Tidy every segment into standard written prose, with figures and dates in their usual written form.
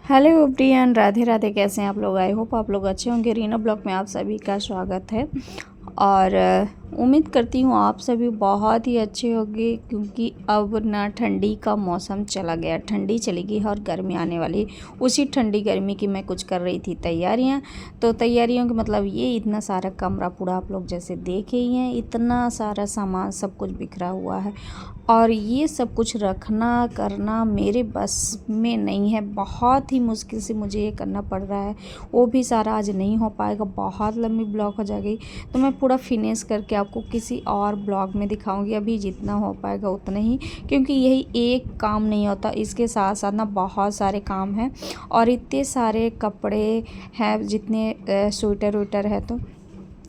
Hello everyone, Radhe Radhe. कैसे हैं आप लोग? आई होप आप लोग अच्छे होंगे। रीना ब्लॉग में आप सभी का स्वागत है और उम्मीद करती हूँ आप सभी बहुत ही अच्छे होंगे, क्योंकि अब ना ठंडी का मौसम चला गया, ठंडी चली गई और गर्मी आने वाली। उसी ठंडी गर्मी की मैं कुछ कर रही थी तैयारियाँ। तो तैयारियों के मतलब ये इतना सारा कमरा पूरा आप लोग जैसे देखे ही हैं, इतना सारा सामान सब कुछ बिखरा हुआ है और ये सब कुछ रखना करना मेरे बस में नहीं है। बहुत ही मुश्किल से मुझे ये करना पड़ रहा है। वो भी सारा आज नहीं हो पाएगा, बहुत लंबी ब्लॉग हो जाएगी। तो मैं पूरा फिनिश करके आपको किसी और ब्लॉग में दिखाऊंगी। अभी जितना हो पाएगा उतना ही, क्योंकि यही एक काम नहीं होता, इसके साथ साथ ना बहुत सारे काम हैं और इतने सारे कपड़े हैं, जितने स्वेटर वेटर है, तो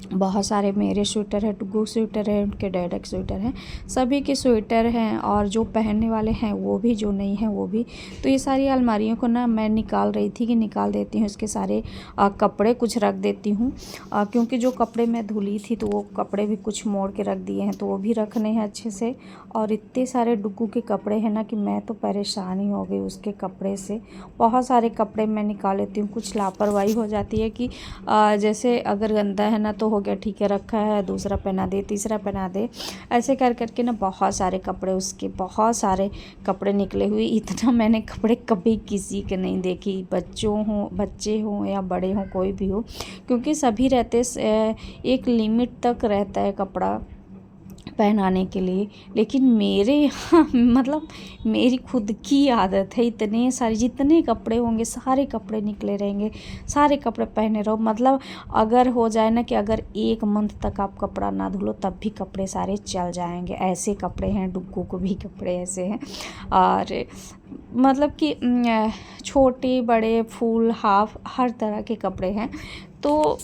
बहुत सारे मेरे स्वेटर है, टुगू स्वेटर है, उनके डैडा के स्वेटर हैं, सभी के स्वेटर हैं और जो पहनने वाले हैं वो भी, जो नहीं हैं वो भी। तो ये सारी अलमारियों को ना मैं निकाल रही थी कि निकाल देती हूँ, इसके सारे कपड़े कुछ रख देती हूँ, क्योंकि जो कपड़े मैं धुली थी तो वो कपड़े भी कुछ मोड़ के रख दिए हैं, तो वो भी रखने हैं अच्छे से। और इतने सारे डुगू के कपड़े हैं ना कि मैं तो परेशान ही हो गई उसके कपड़े से। बहुत सारे कपड़े मैं निकाल लेती हूँ, कुछ लापरवाही हो जाती है कि जैसे अगर गंदा है ना तो हो गया, ठीक है रखा है, दूसरा पहना दे, तीसरा पहना दे, ऐसे कर करके ना बहुत सारे कपड़े, उसके बहुत सारे कपड़े निकले हुए। इतना मैंने कपड़े कभी किसी के नहीं देखी, बच्चे हों या बड़े हों, कोई भी हो, क्योंकि सभी रहते एक लिमिट तक रहता है कपड़ा पहनाने के लिए। लेकिन मेरे यहाँ मतलब मेरी खुद की आदत है, इतने सारे जितने कपड़े होंगे सारे कपड़े निकले रहेंगे, सारे कपड़े पहने रहो। मतलब अगर हो जाए ना कि अगर 1 मंथ तक आप कपड़ा ना धुलो तब भी कपड़े सारे चल जाएंगे, ऐसे कपड़े हैं। डुग्गू को भी कपड़े ऐसे हैं और मतलब कि छोटे बड़े फुल हाफ हर तरह के कपड़े हैं। तो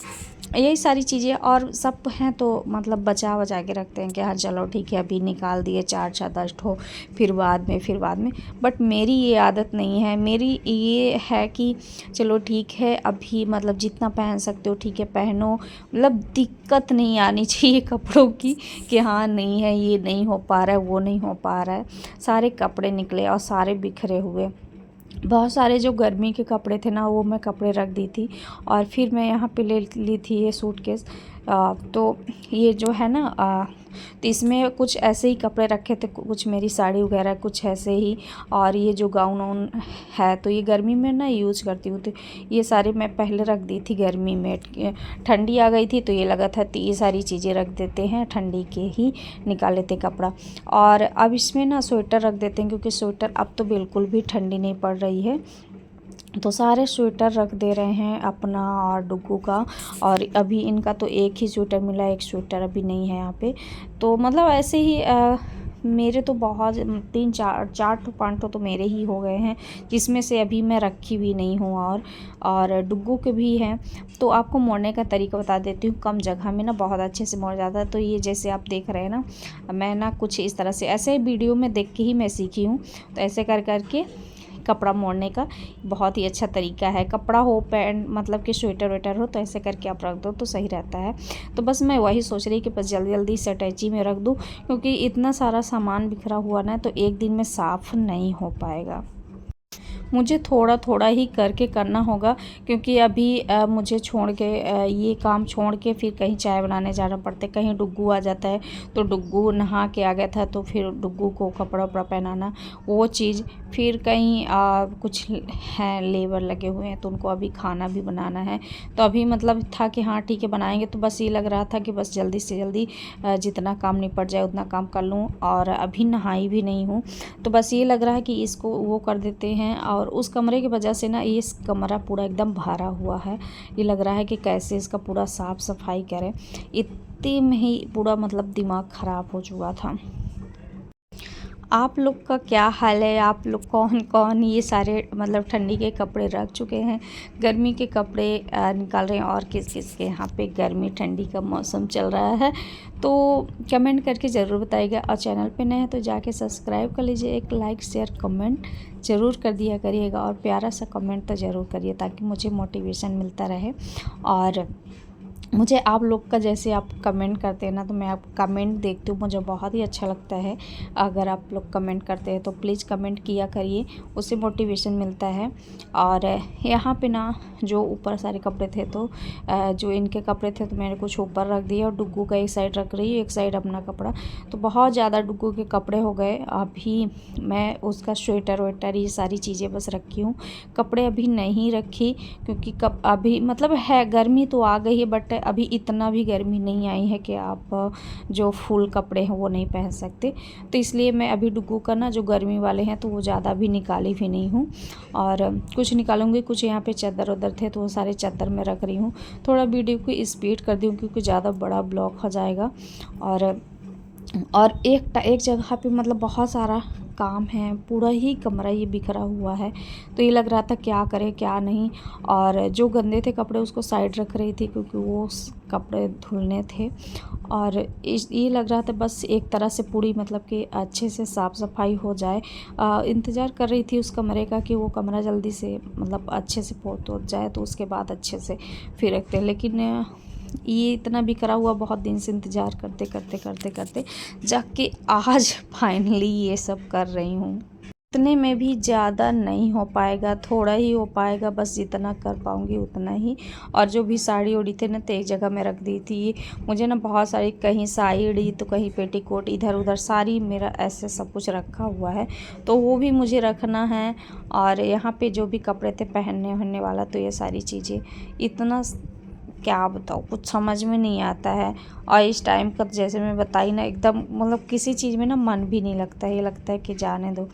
यही सारी चीज़ें और सब हैं, तो मतलब बचा बचा के रखते हैं कि हाँ चलो ठीक है, अभी निकाल दिए 4-10 ठो, फिर बाद में। बट मेरी ये आदत नहीं है। मेरी ये है कि चलो ठीक है, अभी मतलब जितना पहन सकते हो ठीक है पहनो, मतलब दिक्कत नहीं आनी चाहिए कपड़ों की कि हाँ नहीं है, ये नहीं हो पा रहा है, वो नहीं हो पा रहा है। सारे कपड़े निकले और सारे बिखरे हुए। बहुत सारे जो गर्मी के कपड़े थे ना वो मैं कपड़े रख दी थी और फिर मैं यहाँ पे ले ली थी ये सूटकेस। तो ये जो है ना तो इसमें कुछ ऐसे ही कपड़े रखे थे, कुछ मेरी साड़ी वगैरह कुछ ऐसे ही, और ये जो गाउन वाउन है तो ये गर्मी में ना यूज़ करती हूँ। तो ये सारे मैं पहले रख दी थी गर्मी में, ठंडी आ गई थी तो ये लगा था तो ये सारी चीज़ें रख देते हैं, ठंडी के ही निकाल लेते कपड़ा। और अब इसमें ना स्वेटर रख देते हैं, क्योंकि स्वेटर अब तो बिल्कुल भी ठंडी नहीं पड़ रही है, तो सारे स्वेटर रख दे रहे हैं अपना और डुग्गू का। और अभी इनका तो एक ही स्वेटर मिला, एक स्वेटर अभी नहीं है यहाँ पे। तो मतलब ऐसे ही मेरे तो बहुत 3-4 तो मेरे ही हो गए हैं, जिसमें से अभी मैं रखी भी नहीं हूँ। और डुग्गू के भी हैं। तो आपको मोड़ने का तरीका बता देती हूँ, कम जगह में ना बहुत अच्छे से मोड़ जाता है। तो ये जैसे आप देख रहे हैं ना, मैं ना कुछ इस तरह से ऐसे वीडियो में देख के ही मैं सीखी हूँ। तो ऐसे कर करके कपड़ा मोड़ने का बहुत ही अच्छा तरीका है। कपड़ा हो, पैंट मतलब कि स्वेटर वेटर हो, तो ऐसे करके आप रख दो तो सही रहता है। तो बस मैं वही सोच रही कि बस जल्दी जल्दी से अटैची में रख दूँ, क्योंकि इतना सारा सामान बिखरा हुआ ना तो एक दिन में साफ़ नहीं हो पाएगा। मुझे थोड़ा थोड़ा ही करके करना होगा, क्योंकि अभी मुझे छोड़ के ये काम छोड़ के फिर कहीं चाय बनाने जाना पड़ता है, कहीं डुग्गू आ जाता है तो डुग्गू नहा के आ गया था तो फिर डुग्गू को कपड़ा वपड़ा पहनाना, वो चीज़। फिर कहीं कुछ हैं लेबर लगे हुए हैं तो उनको अभी खाना भी बनाना है। तो अभी मतलब था कि हाँ ठीक है बनाएंगे, तो बस ये लग रहा था कि बस जल्दी से जल्दी जितना काम निपट जाए उतना काम कर लूँ। और अभी नहाई भी नहीं हूँ, तो बस ये लग रहा है कि इसको वो कर देते हैं। और उस कमरे की वजह से ना ये कमरा पूरा एकदम भरा हुआ है, ये लग रहा है कि कैसे इसका पूरा साफ़ सफाई करें। इतने में ही पूरा मतलब दिमाग ख़राब हो चुका था। आप लोग का क्या हाल है? आप लोग कौन कौन ये सारे मतलब ठंडी के कपड़े रख चुके हैं, गर्मी के कपड़े निकाल रहे हैं, और किस किस के यहाँ पे गर्मी ठंडी का मौसम चल रहा है? तो कमेंट करके ज़रूर बताइएगा। और चैनल पे नए हैं तो जाके सब्सक्राइब कर लीजिए, एक लाइक शेयर कमेंट ज़रूर कर दिया करिएगा, और प्यारा सा कमेंट तो ज़रूर करिए ताकि मुझे मोटिवेशन मिलता रहे। और मुझे आप लोग का जैसे आप कमेंट करते हैं ना, तो मैं आप कमेंट देखती हूँ, मुझे बहुत ही अच्छा लगता है। अगर आप लोग कमेंट करते हैं तो प्लीज़ कमेंट किया करिए, उससे मोटिवेशन मिलता है। और यहाँ पे ना जो ऊपर सारे कपड़े थे, तो जो इनके कपड़े थे तो मैंने कुछ ऊपर रख दिए, और डुग्गू का एक साइड रख रही है, एक साइड अपना कपड़ा। तो बहुत ज़्यादा डुग्गू के कपड़े हो गए। अभी मैं उसका स्वेटर वेटर ये सारी चीज़ें बस रखी हूँ, कपड़े अभी नहीं रखी, क्योंकि कब अभी मतलब है गर्मी तो आ गई है, बट अभी इतना भी गर्मी नहीं आई है कि आप जो फुल कपड़े हैं वो नहीं पहन सकते। तो इसलिए मैं अभी डुग्गू का ना जो गर्मी वाले हैं तो वो ज़्यादा भी निकाली भी नहीं हूँ, और कुछ निकालूंगी। कुछ यहाँ पे चादर उधर थे तो वो सारे चादर में रख रही हूँ। थोड़ा वीडियो को स्पीड कर दूँ क्योंकि ज़्यादा बड़ा ब्लॉग हो जाएगा। और एक जगह पे मतलब बहुत सारा काम है, पूरा ही कमरा ये बिखरा हुआ है। तो ये लग रहा था क्या करें क्या नहीं, और जो गंदे थे कपड़े उसको साइड रख रही थी क्योंकि वो कपड़े धुलने थे। और ये लग रहा था बस एक तरह से पूरी मतलब कि अच्छे से साफ़ सफाई हो जाए। इंतज़ार कर रही थी उस कमरे का कि वो कमरा जल्दी से मतलब अच्छे से पोत जाए, तो उसके बाद अच्छे से फिर रखते। लेकिन ये इतना बिखरा हुआ, बहुत दिन से इंतज़ार करते करते करते करते जाके आज फाइनली ये सब कर रही हूँ। इतने में भी ज़्यादा नहीं हो पाएगा, थोड़ा ही हो पाएगा, बस जितना कर पाऊँगी उतना ही। और जो भी साड़ी उड़ी थे ना तो एक जगह में रख दी थी। मुझे ना बहुत सारी, कहीं साड़ी तो कहीं पेटीकोट, इधर उधर सारी मेरा ऐसे सब कुछ रखा हुआ है, तो वो भी मुझे रखना है। और यहाँ पे जो भी कपड़े थे पहनने वहनने वाला, तो ये सारी चीज़ें इतना क्या बताऊँ, कुछ समझ में नहीं आता है। और इस टाइम का जैसे मैं बताई ना, एकदम मतलब किसी चीज़ में ना मन भी नहीं लगता है, ये लगता है कि जाने दो,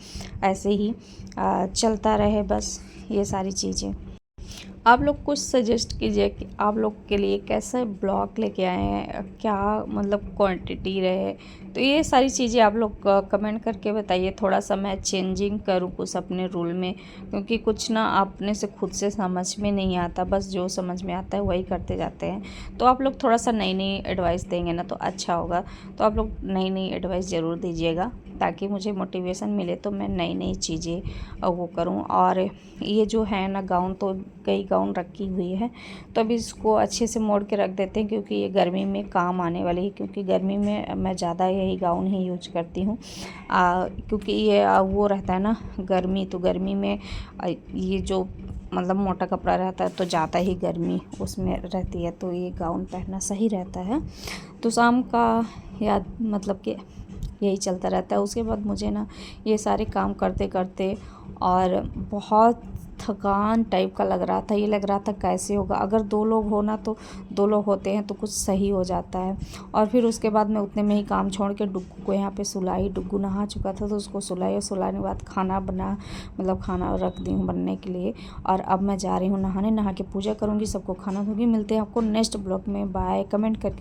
ऐसे ही चलता रहे बस ये सारी चीज़ें। आप लोग कुछ सजेस्ट कीजिए कि आप लोग के लिए कैसा ब्लॉग लेके आए हैं, क्या मतलब क्वांटिटी रहे। तो ये सारी चीज़ें आप लोग कमेंट करके बताइए। थोड़ा सा मैं चेंजिंग करूँ कुछ अपने रूल में, क्योंकि कुछ ना अपने से खुद से समझ में नहीं आता, बस जो समझ में आता है वही करते जाते हैं। तो आप लोग थोड़ा सा नई नई एडवाइस देंगे ना तो अच्छा होगा। तो आप लोग नई नई एडवाइस ज़रूर दीजिएगा ताकि मुझे मोटिवेशन मिले, तो मैं नई नई चीज़ें वो करूँ। और ये जो है ना गाउन, तो कई गाउन रखी हुई है, तो अब इसको अच्छे से मोड़ के रख देते हैं क्योंकि ये गर्मी में काम आने वाली है। क्योंकि गर्मी में मैं ज़्यादा यही गाउन ही यूज करती हूँ, क्योंकि ये वो रहता है ना गर्मी, तो गर्मी में ये जो मतलब मोटा कपड़ा रहता है तो ज़्यादा ही गर्मी उसमें रहती है, तो ये गाउन पहनना सही रहता है। तो शाम का या मतलब कि यही चलता रहता है। उसके बाद मुझे ना ये सारे काम करते करते और बहुत थकान टाइप का लग रहा था। ये लग रहा था कैसे होगा, अगर 2 लोग हो ना, तो 2 लोग होते हैं तो कुछ सही हो जाता है। और फिर उसके बाद मैं उतने में ही काम छोड़ के डुग्गू को यहाँ पे सुलाई। डुग्गू नहा चुका था तो उसको सुलाई, और सुलाने के बाद खाना बना मतलब खाना रख दी हूँ बनने के लिए। और अब मैं जा रही हूँ नहाने, नहा के पूजा करूँगी, सबको खाना दूँगी। मिलते हैं आपको नेक्स्ट ब्लॉग में, बाय। कमेंट करके